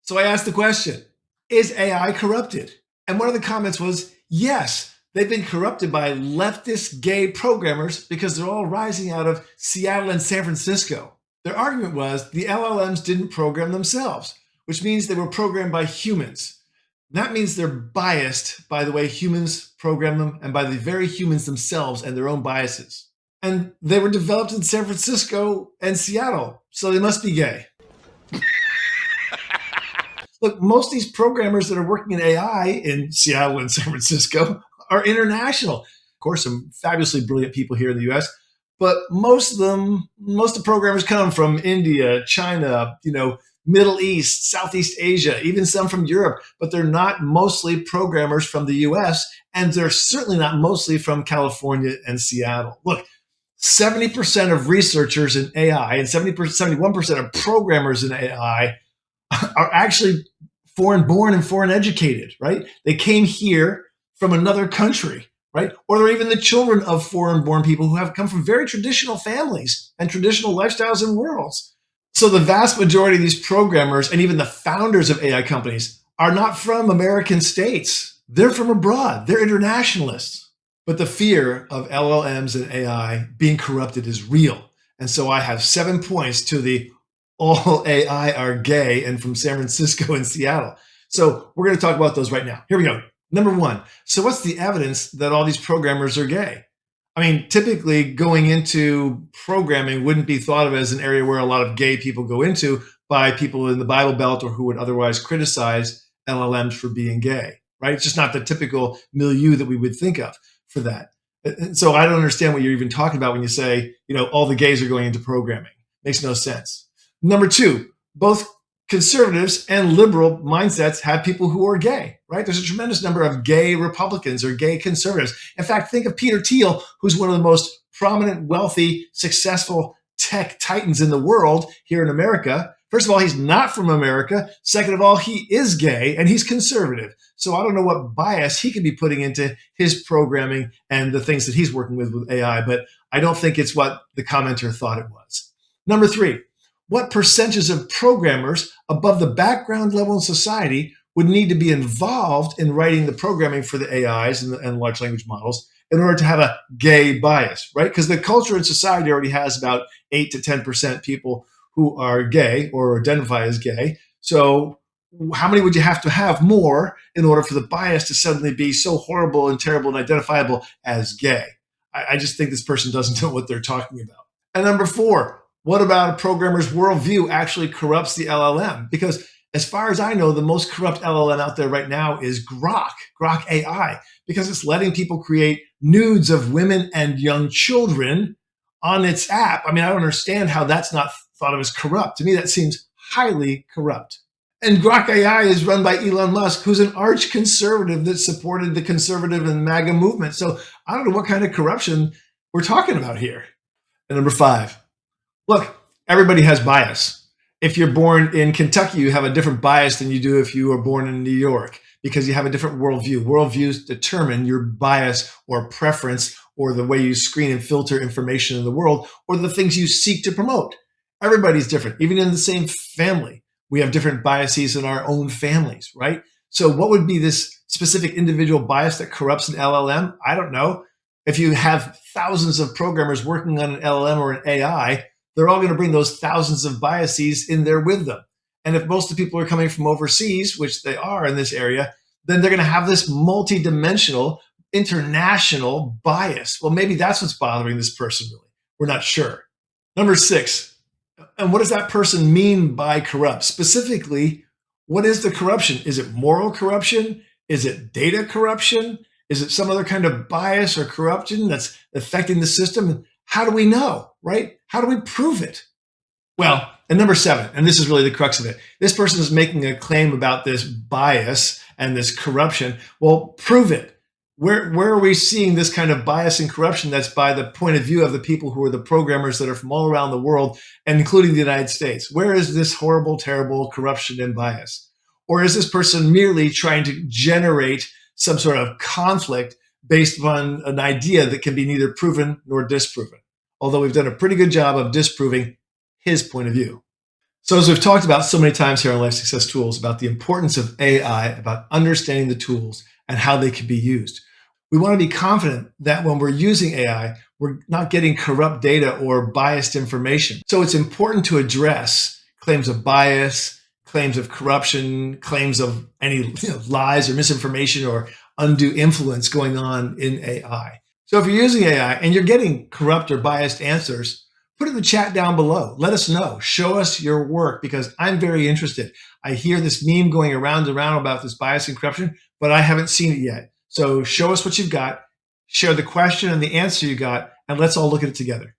So I asked the question, is AI corrupted? And one of the comments was, yes, they've been corrupted by leftist gay programmers because they're all rising out of Seattle and San Francisco. Their argument was the LLMs didn't program themselves, which means they were programmed by humans. That means they're biased by the way humans program them and by the very humans themselves and their own biases. And they were developed in San Francisco and Seattle, so they must be gay. Look, most of these programmers that are working in AI in Seattle and San Francisco are international. Of course, some fabulously brilliant people here in the US, but most of the programmers come from India, China, Middle East, Southeast Asia, even some from Europe, but they're not mostly programmers from the US, and they're certainly not mostly from California and Seattle. Look, 70% of researchers in AI and 71% of programmers in AI are actually foreign born and foreign educated, right? They came here from another country, right? Or they're even the children of foreign born people who have come from very traditional families and traditional lifestyles and worlds. So the vast majority of these programmers and even the founders of AI companies are not from American states. They're from abroad. They're internationalists. But the fear of LLMs and AI being corrupted is real. And so I have 7 points to the all AI are gay and from San Francisco and Seattle. So we're going to talk about those right now. Here we go. Number 1. So what's the evidence that all these programmers are gay? I mean, typically going into programming wouldn't be thought of as an area where a lot of gay people go into by people in the Bible Belt or who would otherwise criticize LLMs for being gay, right? It's just not the typical milieu that we would think of for that. And so I don't understand what you're even talking about when you say, all the gays are going into programming. Makes no sense. Number 2, both conservatives and liberal mindsets have people who are gay, right? There's a tremendous number of gay Republicans or gay conservatives. In fact, think of Peter Thiel, who's one of the most prominent, wealthy, successful tech titans in the world here in America. First of all, he's not from America. Second of all, he is gay and he's conservative. So I don't know what bias he could be putting into his programming and the things that he's working with AI, but I don't think it's what the commenter thought it was. Number 3, what percentage of programmers above the background level in society would need to be involved in writing the programming for the AIs and large language models in order to have a gay bias, right? Because the culture in society already has about 8 to 10% people who are gay or identify as gay. So how many would you have to have more in order for the bias to suddenly be so horrible and terrible and identifiable as gay? I just think this person doesn't know what they're talking about. And number 4, what about a programmer's worldview actually corrupts the LLM? Because as far as I know, the most corrupt LLM out there right now is Grok AI, because it's letting people create nudes of women and young children on its app. I mean, I don't understand how that's not thought of as corrupt. To me, that seems highly corrupt. And Grok AI is run by Elon Musk, who's an arch conservative that supported the conservative and MAGA movement. So I don't know what kind of corruption we're talking about here. And number 5, look, everybody has bias. If you're born in Kentucky, you have a different bias than you do if you were born in New York because you have a different worldview. Worldviews determine your bias or preference or the way you screen and filter information in the world or the things you seek to promote. Everybody's different. Even in the same family, we have different biases in our own families, right? So what would be this specific individual bias that corrupts an LLM? I don't know. If you have thousands of programmers working on an LLM or an AI, they're all going to bring those thousands of biases in there with them. And if most of the people are coming from overseas, which they are in this area, then they're going to have this multi-dimensional international bias. Well, maybe that's what's bothering this person, really. We're not sure. Number 6, and what does that person mean by corrupt? Specifically, what is the corruption? Is it moral corruption? Is it data corruption? Is it some other kind of bias or corruption that's affecting the system? How do we know, right? How do we prove it? Well, and number 7, and this is really the crux of it. This person is making a claim about this bias and this corruption. Well, prove it. Where are we seeing this kind of bias and corruption that's by the point of view of the people who are the programmers that are from all around the world, and including the United States? Where is this horrible, terrible corruption and bias? Or is this person merely trying to generate some sort of conflict based upon an idea that can be neither proven nor disproven? Although we've done a pretty good job of disproving his point of view. So, as we've talked about so many times here on Life Success Tools about the importance of AI, about understanding the tools and how they can be used, we want to be confident that when we're using AI, we're not getting corrupt data or biased information. So, it's important to address claims of bias, claims of corruption, claims of any lies or misinformation or undue influence going on in AI. So, if you're using AI and you're getting corrupt or biased answers, put it in the chat down below. Let us know. Show us your work because I'm very interested. I hear this meme going around and around about this bias and corruption, but I haven't seen it yet. So show us what you've got, share the question and the answer you got, and let's all look at it together.